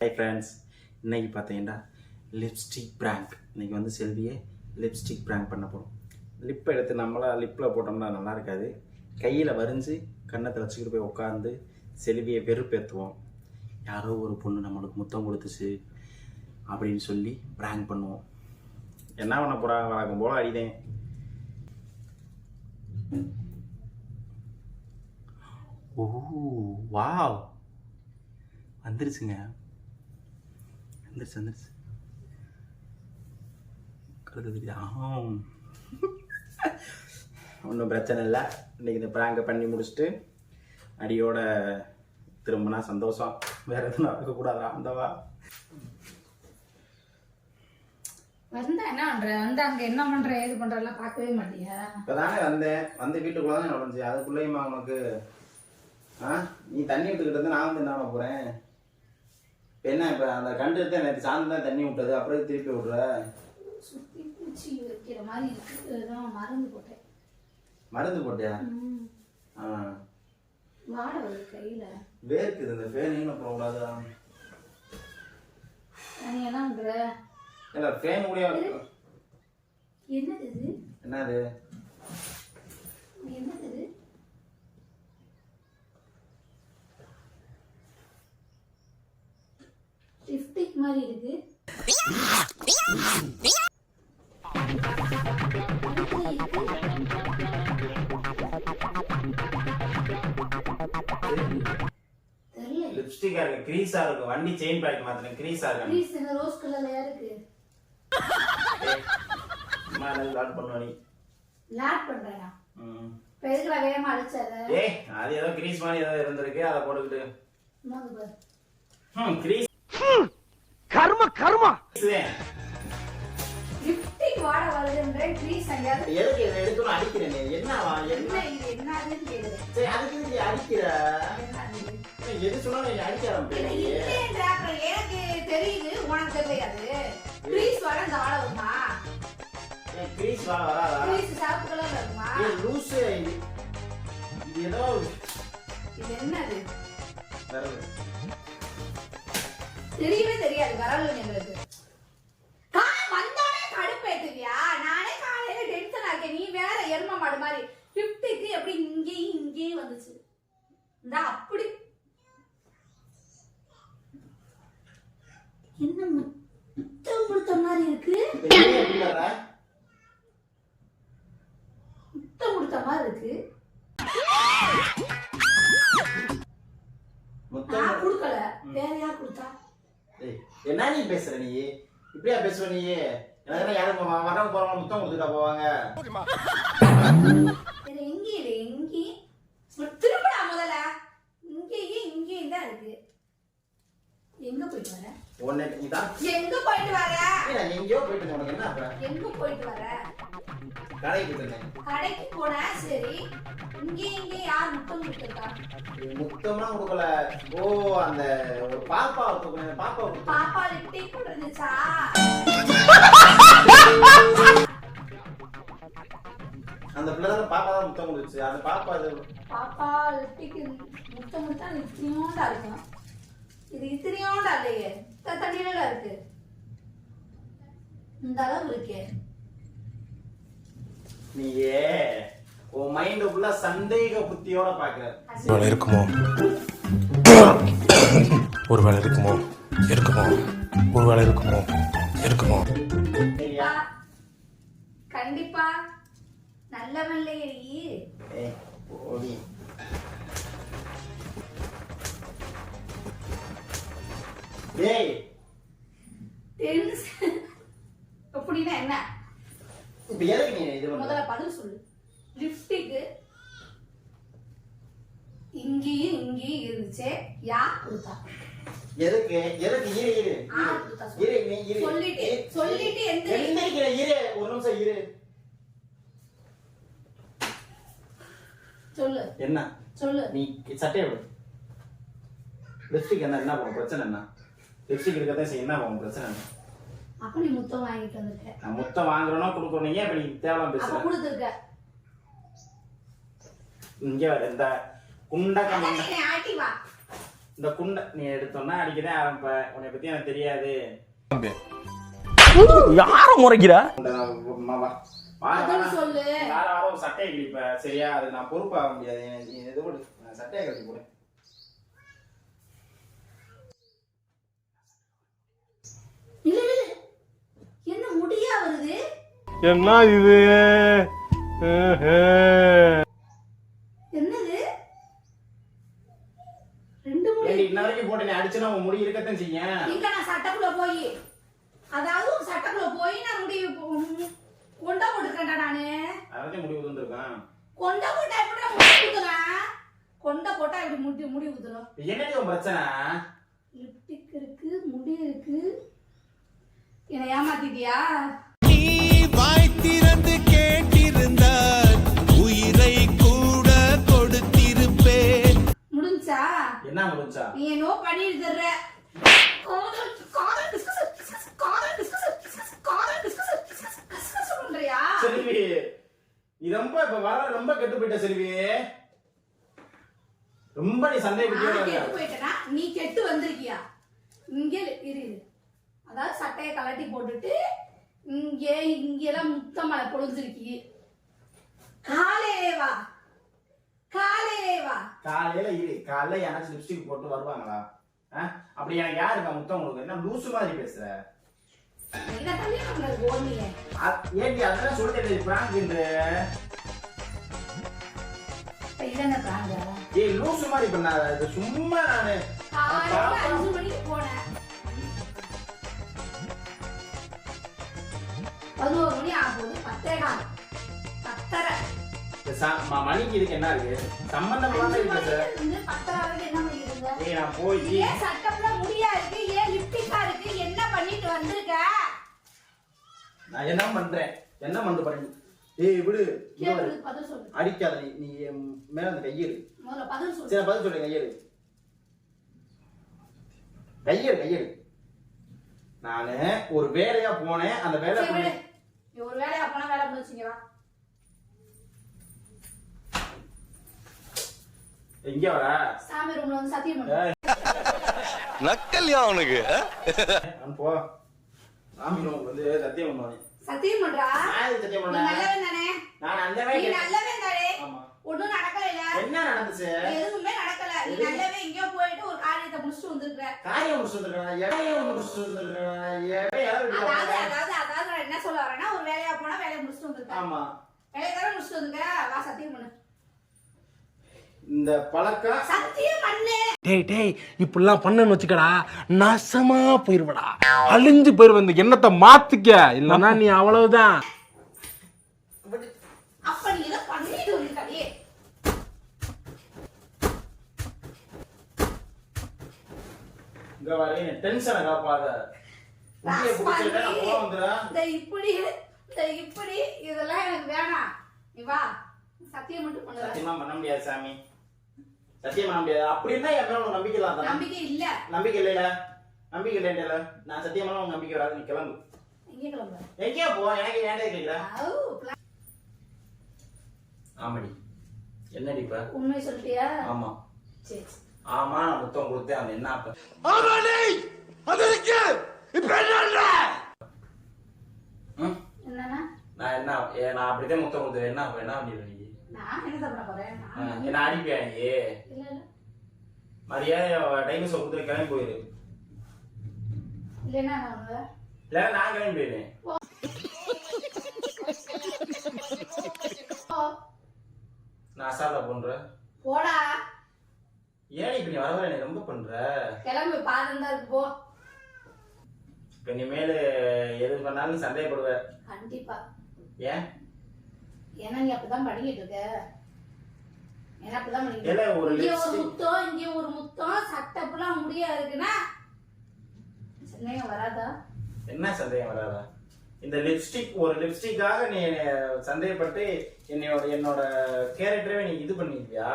Hi friends, இன்றைக்கி பார்த்தீங்கன்னா lipstick prank. இன்றைக்கி வந்து செல்வியை லிப்ஸ்டிக் ப்ராங்க் பண்ண போகிறோம். லிப்பை எடுத்து நம்மளாக லிப்பில் போட்டோம்னா நல்லா இருக்காது. கையில் வரைஞ்சி கன்னத்தை வச்சுக்கிட்டு போய் உட்காந்து செல்வியை வெறுப்பேற்றுவோம். யாரோ ஒரு பொண்ணு நம்மளுக்கு முத்தம் கொடுத்துச்சு அப்படின்னு சொல்லி ப்ராங்க் பண்ணுவோம். என்ன பண்ண போகிறாங்க? வழக்கம் போல் அடிதேன். ஓ வாவ், வந்துருச்சுங்க. வந்துருச்சு கருது தெரியுது. ஒன்றும் பிரச்சனை இல்லை. இன்றைக்கி இந்த ப்ராங்கை பண்ணி முடிச்சுட்டு அடியோட திரும்பினா சந்தோஷம். வேறு எதுவும் நடக்கக்கூடாதா? அந்தவா வந்தா என்ன பண்ற? வந்து அங்க என்ன பண்ற ஏது பண்றலாம் பார்க்கவே மாட்டியா? இப்போதானே வந்த வீட்டுக்குள்ள தானே நுழைஞ்சு, அதுக்குள்ளேயுமா உனக்கு நீ தண்ணி விட்டுக்கிட்டு வந்து நான் வந்து என்ன பண்ண போகிறேன்? என்ன இப்போ அந்த கண்டு எடுத்து எனக்கு சார்ந்து தான் தண்ணி விட்டது, அப்புறம் திருப்பி விட்ற? சுத்தி பூச்சி வைக்கிற மாதிரி இருக்கு, மருந்து போட்டேன். மருந்து போட்டியா? வாட வருது கையில, வேர்க்குது. இந்த ஃபேனையும் போடக்கூடாதா? நீ என்ன பண்ற? இல்லை ஃபேன் கூட. என்னது இது? என்னது என்னது இது? லிப்ஸ்டிக் மாதிரி இருக்கு. லிப்ஸ்டிக்கா இருக்கு, கிரீஸா இருக்கு. வண்டி செயின் பேக் மாத்திரம் கிரீஸா இருக்கு. கிரீஸ் என்ன ரோஸ் கலர்லயா இருக்கு? லாட் பண்ணுவானி. லாட் பண்றேனா? இப்ப எதுக்குடா வேகமா அடிச்சத? ஏய், அது ஏதோ கிரீஸ் மாதிரி ஏதோ இருந்திருக்கு, அத போட்டுக்கிட்டு. மோது பாரு. கிரீஸ். கர்மா. லிப்ஸ்டிக் வாட வருதுன்ற கிரீஸ் அங்க. எதுக்கு இத எடுத்து அடிக்கிறேன்? என்னவா? என்ன இது? என்னதுன்னு கேக்குறேன். சரி, அதுக்கு நீ அடிக்கிற. எது சொன்னாலும் நீ அடிக்க ஆரம்பிக்கிறீங்க. இல்ல அப்புறம் எனக்கு தெரியுது, உனக்கு தெரியாது. கிரீஸ் வர இந்த வாட வருமா? கிரீஸ் வராதா? கிரீஸ் சாப்பு கலர்ல இருக்குமா? ஏய் லூஸ், இது ஏதோ. இது என்னது? வரல. தெரியவே தெரியாது வரல உங்களுக்கு. வந்தோடனே கடுப்பேத்துவியா? நானே காலையில டென்ஷனா இருக்கேன், நீ வேற எரும மாடு மாதிரி. லிப்டிக்கு எப்படி இங்கேயும் வந்துச்சு? இந்த அப்படி என்ன முத்தம் கொடுத்த மாதிரி இருக்கு? முத்தம் கொடுத்த மாதிரி இருக்கு. நான் கொடுக்கல, வேற யார் கொடுத்தா? என்ன நீ பேசுற? நீ இப்படியா பேசுவ? நீ எனக்கு யாரும் வரவங்க போறவங்க முத்தம் கொடுத்துட்டா போவாங்க? எங்கே திரும்படா முதல்ல. இங்கேயும் தான் இருக்கு. எங்க போயிட்டு வர? எங்க போயிட்டு வர? எங்கேயோ போயிட்டு. உனக்கு என்ன? எங்க போயிட்டு வர? கடைக்கு போயிருந்தேன். கடைக்கு போனா சரி, இங்கே யார் முத்தம் கொடுத்துருக்கா? முத்தம்லாம் கொடுக்கல. ஓ, அந்த பாப்பா பாப்பா லிப்டிக் போட்டுருந்துச்சா? அந்த பிள்ளை தான் பாப்பா தான் முத்தம் கொடுத்துச்சு. அந்த பாப்பா லிப்டிக் முத்தம் கொடுத்தா இத்தினியோண்டா இருக்கும். இது இத்தினியோண்டா இல்லையே, தண்ணியில இருக்கு. இந்த அளவு இருக்கே. நீயே உன் மைண்ட் ஃபுல்லா சந்தேக புத்தியோட பாக்குற. இருக்குமோ ஒருவேளை இருக்குமோ ஒருவேளை இருக்குமோ. கண்டிப்பா நல்லவன்லையே. ஓடி ஏய், அப்படின்னா என்ன? இப்ப எதுக்கு நீ இது பண்ண? முதல்ல பதில் சொல்லு. லிப்ஸ்டிக் இங்கேயும் இருந்துச்சு, யார் கொடுத்தா? எதுக்கு இரு சொல்லிட்டு இரு. ஒரு நிமிஷம் இரு. சொல்லு. என்ன சொல்லு. நீ சட்டையை விடு. லிப்ஸ்டிக் என்ன பண்ணும்? பிரச்சனை என்ன? லிப்ஸ்டிக் இருக்கதான் செய்ய. என்ன பண்ணும்? பிரச்சனை என்ன? அப்ப நீ முத்தம் வாங்கிட்டு வந்திருக்க. நான் முத்தம் வாங்குறேனோ கொடுக்கணும். ஏன் இப்ப நீ தேவலாம் பேசுற? அப்ப கொடுத்துருக்க. இங்க இந்த குண்டக்க ஆட்டி வா. இந்த குண்டை நீ எடுத்தோன்னா அடிக்கதான் ஆரம்ப. உன்னை பத்தி எனக்கு தெரியாது. யார முறைக்கிறா? அதுன்னு சொல்லு. வாரம் சட்டையை கிழிப்ப சரியா? அது நான் பொறுப்பாக முடியாது. நீ எது கூட சட்டையை கட்டி போடு. இல்ல இல்ல என்ன முடியா வருது? என்ன இது? என்னது? ரெண்டு முடி. ஏண்டி இன்ன வரைக்கும் போட்டு நீ அடிச்சுனா உன் முடி இருக்கத்தான் செய்யும். இங்க நான் சட்டக்குள்ள போய் அதாவது சட்டக்குள்ள போய் நான் முடி கொண்டா போட்டுக்கேன்டா நானு. அதான் முடி உதிர்ந்துருக்கான். கொண்டா போட்டா எப்படி நான் முடி ஊத்துவேன்? கொண்டா போட்டா எப்படி முடி ஊத்துறோம்? என்னடி உன் பிரச்சனை? லிப்டிக் இருக்கு, முடி இருக்கு. என்ன ஏமாத்திட்டியா? நீ வாய் திறந்து கேட்டிருந்தால் உயிரை கூட கொடுத்திருப்பேன். முடிஞ்சா? என்ன முடிஞ்சா? நீ என்னோ பண்ணிட்டு தர்ற. காதல் காதல் டிஸ்கஸ் காதல் டிஸ்கஸ் பண்றியா? செல்வி நீ ரொம்ப இப்ப வர ரொம்ப கெட்டு போயிட்ட செல்வி. ரொம்ப நீ சந்தேகப்பட்டியா? நான் கெட்டு போயிட்டேனா? நீ கெட்டு வந்திருக்கியா? இங்க இரு. அதாவது சட்டையை கலட்டி போட்டுட்டு இங்கெல்லாம் முத்தமலை பொழிஞ்சிருக்கி. காலையிலே வா காலையில இரு. காலையில யாராச்சும் லிப்ஸ்டிக் போட்டு வருவாங்களா? அப்படி எனக்கு யாரு இருக்கா முத்தம் உங்களுக்கு? என்ன லூசு மாதிரி பேசுற? என்ன தள்ளி பண்ணது ஓனியே? ஏண்டி அதெல்லாம் சொல்லிட்டு பிராங்க் என்று இதென்ன பிராங்க? ஏய் லூசு மாதிரி பண்ணாத. இது சும்மா நானு 5 மணிக்கு போனேன். 11 மணி ஆகுது. 10:30 மணிக்கு இதுக்கு என்ன இருக்கு? சம்பந்தம் இல்லாம இருக்கு சார். 10:30 வரைக்கும் என்ன பண்ணிட்டு இருந்த? ஏய் நான் போய் ஏன் சட்டப்புல முடியா இருக்கு? ஏன் லிப்டிக்கா இருக்கு? என்ன பண்ணிட்டு வந்திருக்க? நான் என்ன பண்றேன்? என்ன பண்ணு பாருங்க. ஏய் விடு. கேளு பதில் சொல்லு. அடிக்காத நீ மேல அந்த கையிரு. முதல்ல பதில் சொல்லு. சரி பதில் சொல்லு. கையிரு. நானு ஒரு வேலையா போனேன். அந்த வேலை சரி விடு. நீ ஒரு வேலையா போனா வேலை முடிச்சிங்க வா. எங்க வர? சாமி ரூம்ல வந்து சத்தியம் பண்ணு. நக்கல்யா அவனுக்கு. நான் போ. சாமி ரூம் வந்து சத்தியம் பண்ணுவானே. சத்தியம் பண்றா? நான் சத்தியம் நீ பண்ணேன். நல்லவன் தானே? நான் நல்லவே நீ நல்லவன் தானே? ஆமா. ஒண்ணும் நடக்கல இல்ல? என்ன நடந்துச்சு? எதுவுமே நடக்கல. நீ நல்லவே எங்கயோ போயிட்டு ஒரு காரியத்தை முடிச்சிட்டு வந்திருக்க. காரியம் முடிச்சிட்டு வந்திருக்கேன். எடையை முடிச்சிட்டு வந்திருக்கேன். அதாவது நான் என்ன சொல்ல வரேன்னா ஒரு வேலையா போனா வேலையை முடிச்சிட்டு வந்திருக்க. ஆமா. வேலையை தானே முடிச்சிட்டு வந்திருக்க. வா சத்தியம் பண்ணு. இந்த பழக்கம் சத்தியம் பண்ணு. டேய் இப்படிலாம் பண்ணன்னு வச்சுக்கடா, நாசமா போயிருவடா, அழிஞ்சு போயிருவ. இந்த எண்ணத்தை மாத்திக்க, இல்லன்னா நீ அவ்வளவுதான். அப்ப நீ இதை பண்ணிட்டு வந்திருக்கே. இங்க வர டென்ஷனை காப்பாத. உன்னைய புடிச்சிட்டா நான் போக வந்துறேன். இந்த இப்படி இதெல்லாம் எனக்கு வேணாம். நீ வா சத்தியம் மட்டும் பண்ணு. சத்தியமா பண்ண முடியாது சாமி. சத்தியம் பண்ண முடியாது. அப்படின்னா என் மேல உனக்கு நம்பிக்கை இல்லாத? நம்பிக்கை இல்ல. நம்பிக்கை இல்லைல. நான் சத்தியமா உனக்கு நம்பிக்கை வராது. நீ கிளம்பு. எங்க கிளம்பு? எங்கேயா போ? எனக்கு ஏன்டா கேக்குற? ஆமாடி. என்னடி இப்ப? உண்மை சொல்லிட்டியா? ஆமா. சரி. ஆமா நான் முத்தம் கொடுத்தேன். அது என்ன அப்ப? ஆமாடி. அதற்கு இப்ப என்ன? என்னன்னா? நான் அப்படிதான் முத்தம் கொடுத்தேன். என்ன அப்ப என்ன பண்ணி நீ? நான் என்ன பண்ண போறேன்? என்ன அடிப்பியா நீ? இல்ல மரியாதை டைம் கொடுத்து கிளம்பி போயிரு. இல்லன்னா நான் இல்ல நான் கிளம்பி போயிடுவேன். நான் அசால்ட்டா பண்றேன். போடா. ஏன் இப்ப நீ வர நீ ரொம்ப பண்ற? கிளம்பு. பாதம் தான் இருக்கு போ. இப்ப நீ மேல எது பண்ணாலும் சந்தேகப்படுவ. கண்டிப்பா. ஏன்? ஏன்னா நீ அப்பதான் படிக்கிட்டு இருக்க. ஏன்னா அப்பதான் படிக்கிட்டு இல்ல ஒரு இங்க ஒரு லிப்ஸ்டிக் முத்தம் இங்க ஒரு முத்தம் சட்டப்புலாம் முடியா இருக்குன்னா சந்தேகம் வராதா? என்ன சந்தேகம் வராதா? இந்த லிப்ஸ்டிக் ஒரு லிப்ஸ்டிக்காக நீ சந்தேகப்பட்டு என்னோட கேரக்டரவே நீ இது பண்ணிருக்கியா?